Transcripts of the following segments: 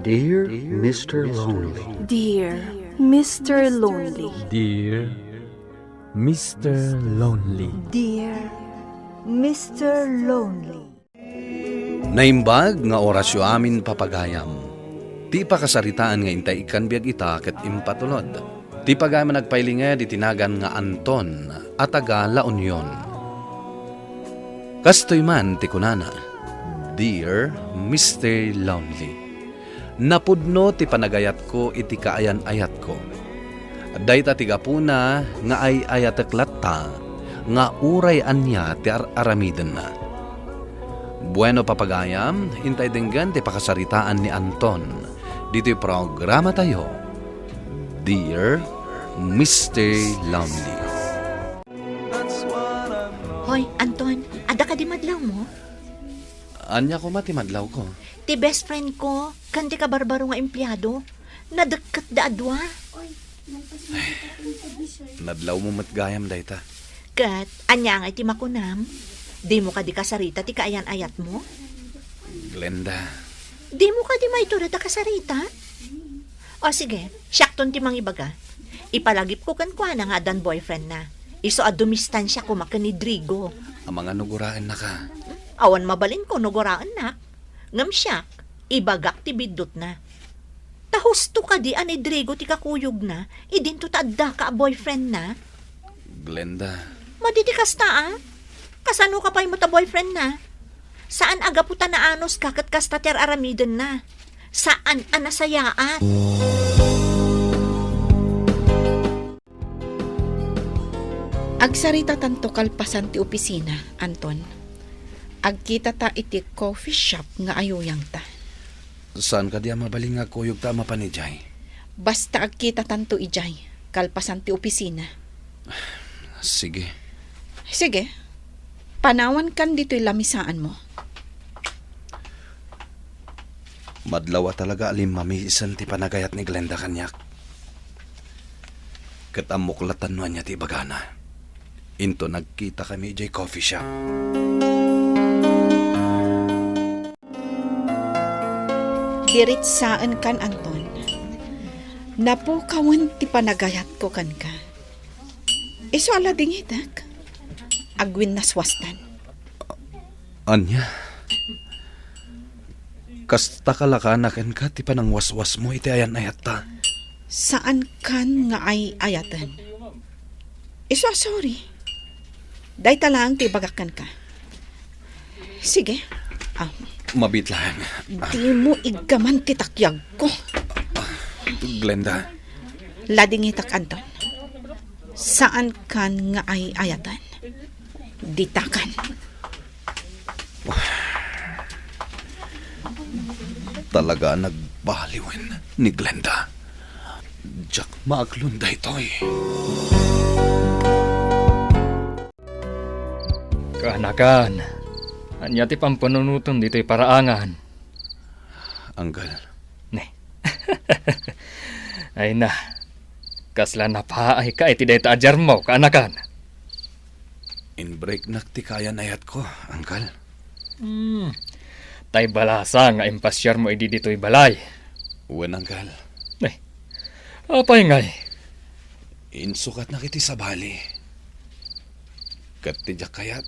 Dear Mr. Lonely. Dear Mr. Lonely. Dear Mr. Lonely. Dear Mr. Lonely. Naimbag nga orasyo amin papagayam. Ti pakasaritaan nga intay ikan biag ita ket impatulod. Ti pagayam nagpailinga di tinagan nga Anton at taga La Union. Kastoy man ti kunana. Dear Mr. Lonely. Napudno ti panagayat ko iti kaayan-ayat ko. Dayta tigapuna nga ay ayateklatta nga uray anya ti aramiden na. Bueno papagayam, intay denggan ti pakasaritaan ni Anton. Dito'y programa tayo. Dear Mr. Lonely. Hoy, Anton, ada ka di madlaw mo? Anya ko matimadlaw ko. Ti best friend ko, kanti ka barbaro nga empleyado. Nadagkat da adwa. Nadlaw mo matgayam dayta. Kat, anya nga iti makunam. Di mo ka di kasarita ti kaayan-ayat mo? Glenda. Di mo ka di maitura da kasarita? O sige, syakton ti mangibaga. Ipalagip ko kan kwa na nga dan boyfriend na. Iso a dumistansya ko maka ni Drigo. Ang mga nuguraan na ka. Awan mabalin ko nuguraan na. Ngam siyak, ibagak ti bidot na. Tahusto ka di ani Drigo ti kakuyog na. Idinto tadda ka boyfriend na. Glenda. Maditikas ta ah. Kasano ka pa'y mo ta boyfriend na? Saan aga puta na anos kakat kastater aramiden na? Saan anasayaan? Agsarita tanto kalpasan ti opisina, Anton. Agkita ta iti coffee shop nga ayuyang ta. Saan ka diya mabaling nga kuyog ta mapanijay? Basta agkita tanto ijay, kalpasan ti opisina. Sige. Sige, panawan kan dito'y lamisaan mo. Madlawa talaga alim mamiisan ti panagayat ni Glenda kanyak. Katamuklatan mo niya ti bagana. Into nagkita kami ijay coffee shop. Diritsaan kan, Anton. Napukawan ti panagayat ko kan ka. Iso ala dingitak. Agwin na swastan. Anya? Kasta kalakanakan ka ti panang waswas mo iti ayan ayat ta. Saan kan nga ay ayatan? Iso sorry. Day talang ti bagakan ka. Sige. Mabitlang. Di mo igaman ti takyag ko. Glenda. Ladingitak, Anton. Saan kan nga ay ayatan? Ditakan. Talaga nagbaliwan ni Glenda. Jack maaklunday to'y. Kaanakan, anya ti pampanunutong dito'y paraangan. Anggal. Ne. Ay na, kasla na paay ka iti dayta ajar mo, kaanakan. In-break nakti kaya nayat ko, Anggal. Tay balasa nga impasyar mo idi dito'y balay. Uwan, Anggal. Ne, apay ngay. Insukat na kiti sa bali. Kat tijak kayat,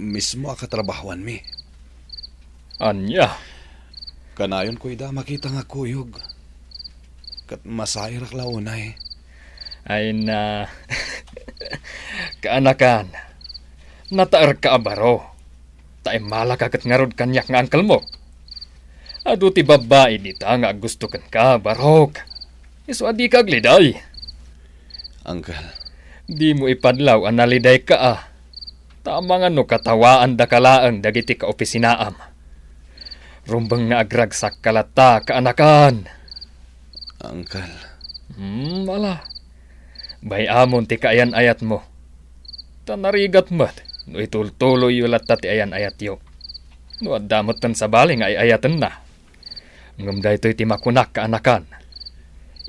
mismo akatrabahuan mi. Anya, Kanayon ko ida makita nga kuyog. Kat masairak launay. ay na, kaanakan, nataar ka abaro. Tay malakagat nga rod kanyak nga angkal mo. Adu ti babae dita nga gusto kan ka, barok. Iso adi ka agliday. Anggal. Di mo ipadlaw analiday ka ah. Tama nga no katawaan da kalaang dagiti ka opisinaam. Rumbang nga agragsak kalata kaanakan. Anggal. Wala. Bayamon ti kaayan-ayat mo. Tanarigat mat. No itultuloy ulat ti ayan-ayat yo. No adamot tan sa baling ay ayatan na. Ngam da ito'y ti makunak kaanakan.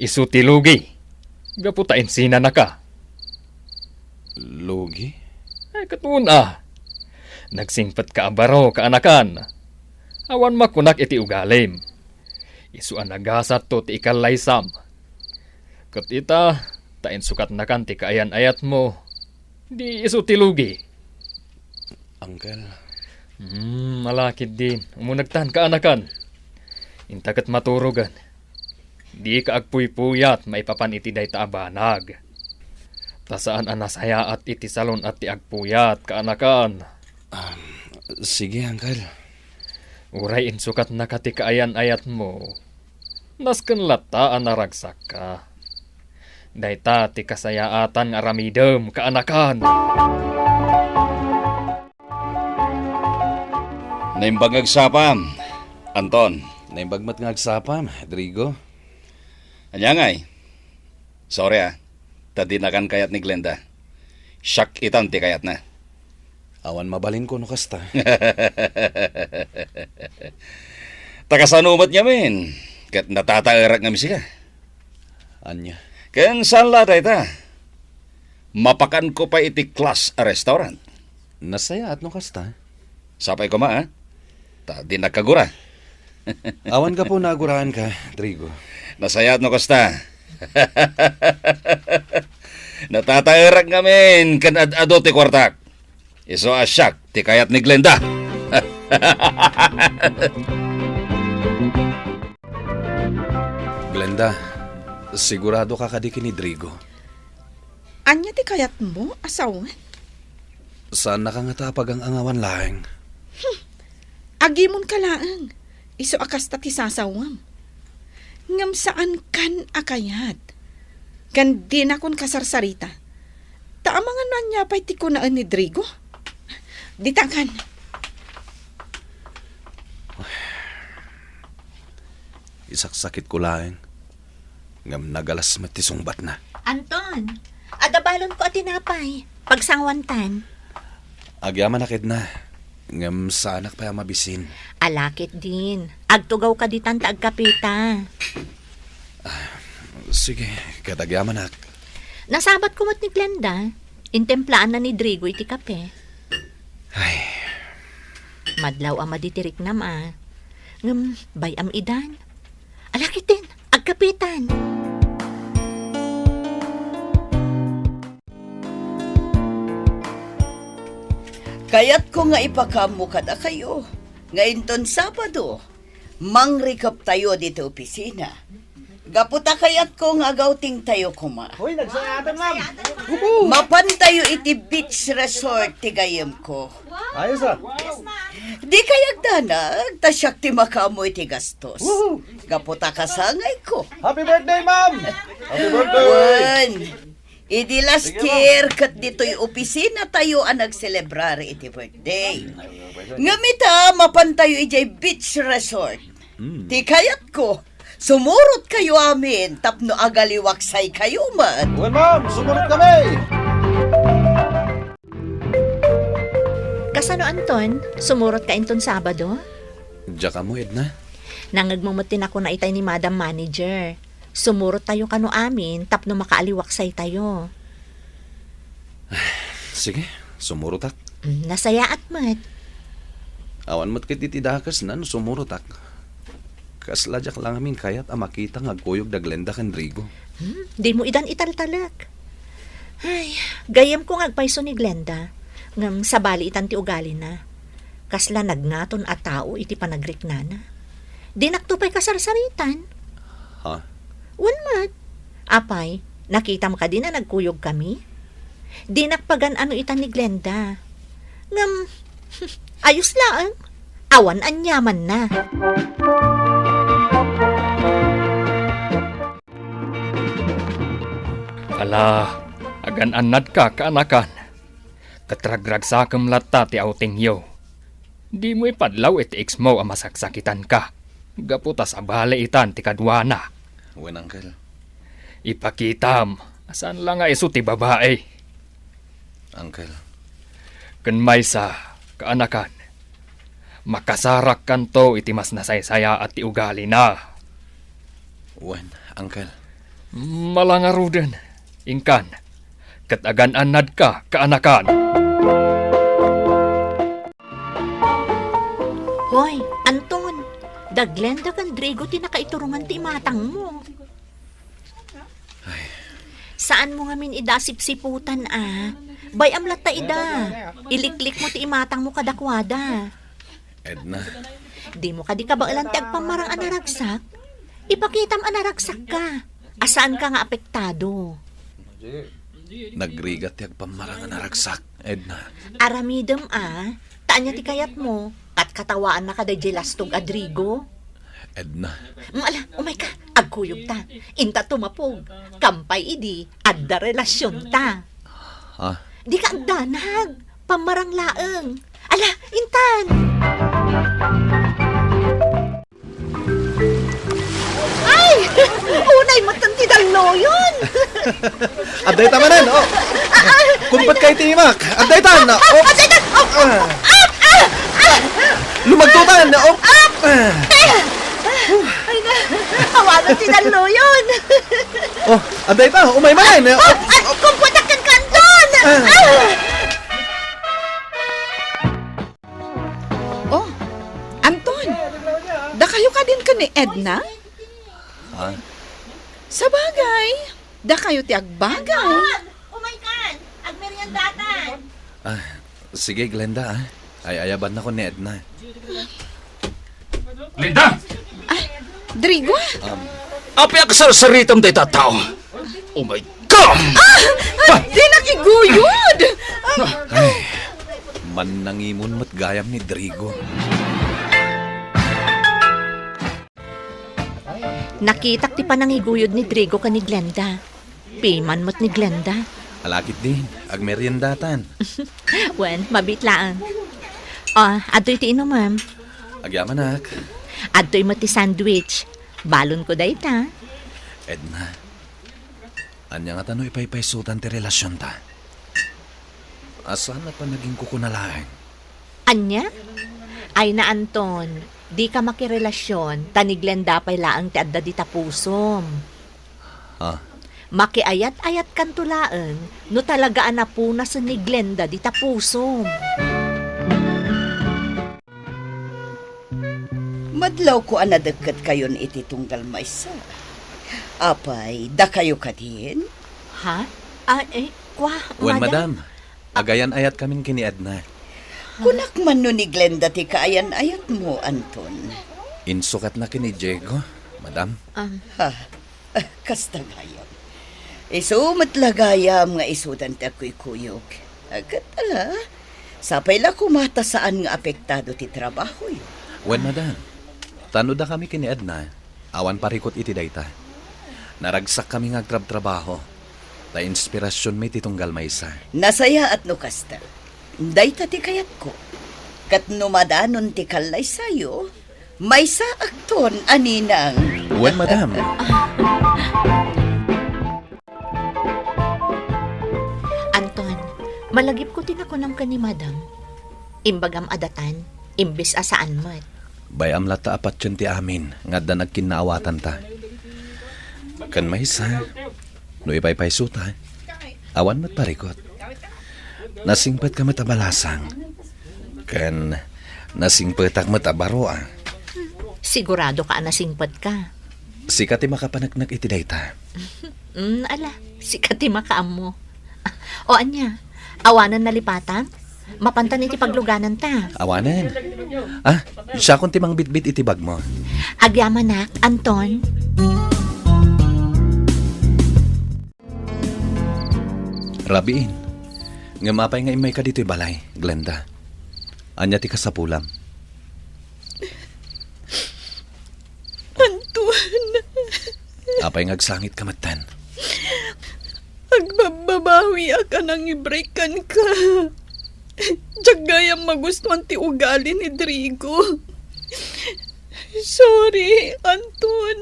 Isu ti lugi. Gaputain sina na ka. Lugi? Ay katuna. Nagsingpat ka abaro kaanakan. Awan makunak iti ugalim. Isuan nagasat to ti ikalaysam. Kat ita, tain sukat na kan ti kaayan-ayat mo. Di isu tilugi. Uncle, Malakid din. Umunagtan ka anakan. Intakat maturugan. Di ka agpuy-puyat maipapan iti day taabanag. Tasaan anasaya at iti salon at ti agpuyat ka anakan. sige, Uncle. Uray insukat na ka ti kaayan-ayat mo. Nasken lataan naragsak ka. Dayta ti kasayaatan nga ramidem ka anakan. Naimbag agsapam, Anton. Naimbagmat nga agsapam, Drigo. Anyangay. Sorry tadi na kan kayat ni Glenda. Siyak itan ti kayat na. Awan mabalin ko no kasta. Takasanumat niya min. Kat natataarak nga misika. Anya. Ken saan latay ta? Mapakan ko pa iti class a restaurant. Nasaya at no kasta. Sapay ko ma, Tadi nakagura. Awan ka po nagurahan ka, Drigo. Nasayat no kasta. Natataarak ngamin kan ad-ado ti kwartak. Iso asyak ti kayat ni Glenda. Glenda, sigurado ka kadiki ni Drigo. Anya ti kayat mo, asawan? Saan nakangatapag ang angawan laeng? Agimon ka laang. Iso akas ta ti sasawam. Ngam saan kan akayat. Kan di na kon kasarsarita. Taamangan na niya pa'y ti kunaan ni Drigo. Ditangan. Isaksakit ko laeng. Ngam nagalas matisungbat na. Anton, adabalon ko at tinapay. Pagsangwantan. Agyaman nakid na. Ngam sa anak pa mabisin. Alakit din. Agtugaw ka ditan ta agkapita. Sige, katagyaman nak. Nasabat ko mat ni Glenda. Intemplaan na ni Drigo iti kape. Ay, Madlaw ama ditirik nama. Ngam, bayam idan. Alakit din. Agkapitan. Kayat ko nga ipakamu kada kayo. Ngayon ton Sabado, mangrikap tayo dito opisina. Gaputa kayat ko nga gauting tayo kuma. Hoy, nagsayatan, ma'am. Mapan tayo iti beach resort ti gayem ko. Ayos Di kayag danag, tasyak ti makamu iti gastos. Gaputa kasangay ko. Happy birthday, ma'am! Happy birthday! Wan, idi last year kat dito'y opisina tayo ang nagselebrar iti birthday. Ngamita, mapan tayo ijay beach resort. Ti kayat ko, sumurot kayo amin, tapno agaliwaksay kayo man. Well, ma'am, sumunod kami! Kasano Anton? Sumurot ka inton Sabado? diya ka mo, Edna. Nangagmumutin ako na itay ni Madam Manager. Sumurot tayo kano amin, tapno makaaliwaksay tayo. Sige, sumurutak. Nasaya at mat. Awan mo't kit itidakas na, no, sumurutak. Kasladyak lang amin kayat makita nga kuyog da Glenda kan Drigo. Di mo idan italtalak. Ay, gayam ko ngagpaiso ni Glenda. Ngam sabali itan ti ugali na. Kasla nagngaton at tao iti panagriknana. Di naktupay kasarsaritan. Ha? Unmat. Apay, nakita mo ka din na nagkuyog kami? Di nakpagan ano itan ni Glenda. Ngam, ayos lang. Awan anyaman na. Ala, agan-anad ka kaanakan. Katragrag sa kamlata ti outing yo. Di mo ipadlaw iti ex mo ang masaksakitan ka. Gaputa sa bale itan ti kadwana. Wen, Uncle. Ipakitam, asan lang nga iso ti babae. Uncle. Kan may sa kaanakan. Makasarak kanto iti mas nasaysaya at ti ugali na. Wen, Uncle. Malangarudan, ingkan. Katagan-anad ka kaanakan. Hoy, Anton, Da Glenda kan Drigo ti nakaiturungan ti matang mo. Saan mo nga min idasip-siputan Bayam lata ida. Iliklik mo ti imatang mo kadakwada. Edna, Di mo ka di ka ba ti agpamarang anaragsak? Ipakitam anaragsak ka. Asaan ka nga apektado? nagrigat yag pamarangan na ragsak, Edna. Aramidem taan niya ti kayat mo. At katawaan na ka da jelastog Adrigo. Edna, Ala, umay ka, agkuyog ta. Inta tumapog. Kampay idi, adda relasyon ta. ha? Di ka agdanag. Pamarang laeng. Ala, intan. Ay! Unay matanti dalo yun. Aday tamanan, oh. Kumpat kay Timak. Aday tan, oh. Lumagtutan, oh. Ay na, awanan ti dalo yun. Oh, aday ta, umay man, oh. At kumputak kan kanton. Oh, Anton, da kayo ka din ka ni Edna? Ha? Sa bagay, da kayo ti agbagay. Umay kan, agmeryandatan. Sige, Glenda, ay ayaban na ko ni Edna. Linda! Drigo? Api ang sarsaritam day tao. Oh my God! Di nakiguyod! Man nangimon mat gayam ni Drigo. Nakitak ti panangiguyod ni Drigo ka ni Glenda. Piman mo't ni Glenda. Alakit din, agmeryendatan. Wen, mabitlaan. Adoy ti inuman. Agyaman nak. Adoy mo ti sandwich. Balon ko day ta. Edna, anya nga tano ipaypaysutan ti relasyon ta. Asan na pa naging kukunalain? Anya? Ay na Anton, di ka makirelasyon, tani Glenda pay laang ti adda di tapusom. Ha? Makiayat-ayat kan tulaan, no talaga anapuna sa ni Glenda di tapusom. Madlaw ko anadagkat kayon iti tunggal maysa. Apay, da kayo ka din? Ha? Kwa, Wen, madam. Agayan ayat kaming kini Edna. Kunak man no ni Glenda ti kaayan-ayat mo, Anton. Insukat na kini Diego, madam. Kasta gayam. Matlagayam nga isudan ti ako'y kuyog. Agad ala, sapay la kumata saan nga apektado ti trabaho yun. Wen, madam. Tano da kami kini Edna. Awan parikot iti dayta. Naragsak kami nga agtrab-trabaho. Ta inspirasyon may titunggal maysa. Nasaya at no kasta. Dayta ti kayat ko. Kat numadanon ti kalay sayo, may sa akton aninang. Wen, madam. Anton, malagip ko tinakunam ka ni Madam. Imbagam adatan, imbis asaan mat. Bayam lata apat yun ti amin, nga da nagkinaawatan ta. Kan maysa, no ipaypaysuta, awan mat parikot. Nasingpat ka matabalasang, kan nasingpatak matabaroa. Sigurado ka nasingpat ka. Sikat ti makapanagnak iti dayta. Ala, sikati makaam mo. O anya, awanan nalipatan? Mapantan iti pagluganan ta. Awanan. Siya kung timang bitbit iti bag mo. Agyaman nak, Anton. Rabiin. Nga mapay nga imay ka dito balay, Glenda. Anya ti kasapulam. Anton, Apay ngagsangit ka matan. agbababawi ka nang i-breakan ka. Tsagayang magustuhan ti ugali ni Drigo. Sorry, Anton.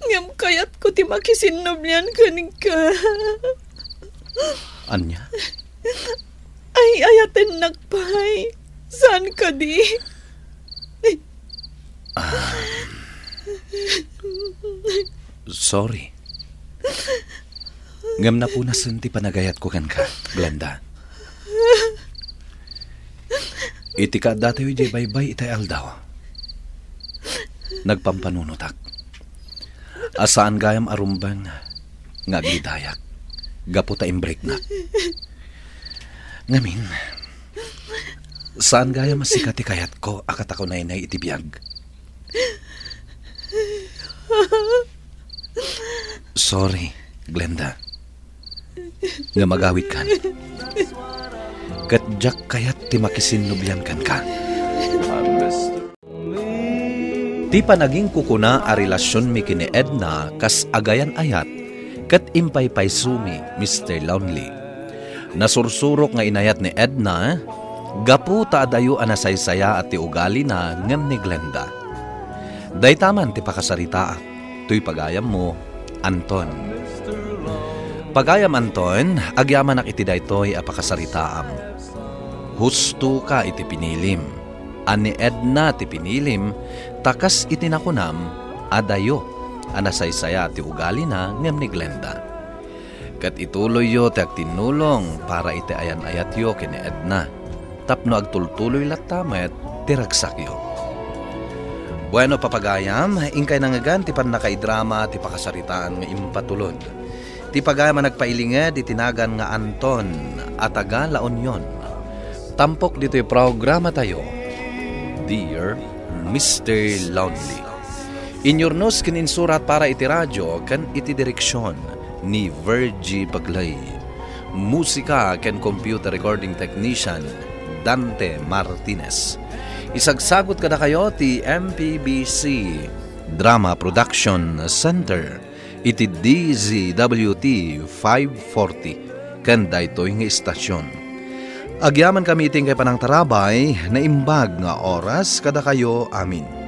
Ngam kayat ko ti makisinobyan ka. Anya? Ay, ayaten nagpay. Saan ka di? Sorry. Ngam na po nasan ti panagayat ko kan ka, Glenda. Iti ka dati ujay baybay itay aldaw. nagpampanunutak. Asaan gayam arumbang nga gidayak. Gaputa imbreak na. Ngamin, saan gaya masikati kayat ko akat ako na inay itibiyag? Sorry, Glenda. Nga magawit kan. Katjak kayat ti makisinubyan kan ka. Ti panaging kukuna a relasyon mi kini Edna kas agayan ayat kat impay sumi Mr. Lonely. Nasursurok nga inayat ni Edna, gapu ta adayo anasaysaya at ti ugali na ngem ni Glenda. Daytaman ti pakasarita, tuy pagayam mo, Anton. Pagayam Anton, agyaman ak iti daytoy a pakasaritaam. Husto ka iti pinilim. Ani Edna ti pinilim, takas iti nakunam, adayo, anasaysaya ti ugali na ngem ni Glenda. Kat ituloy yo ti agtinulong para iti ayan-ayat yo kini Edna. Tapno agtultuloy latamet ti ragsak yo. Bueno papagayam, ingkay nangagan ti pan nakaidrama ti pakasaritaan nga impatulod. Ti pagayam nagpailinga di tinagan nga Anton at taga La Union. Tampok dito yung programa tayo, Dear Mr. Lonely. Inyornos kininsurat para iti radyo kan iti direksyon ni Virgie Baglay. Musika ken computer recording technician Dante Martinez. Isagsagot kada kayo ti MPBC Drama Production Center iti DZWT 540 kan daytoy nga istasyon. Agyaman kami iting kay panang tarabay na imbag nga oras kada kayo amin.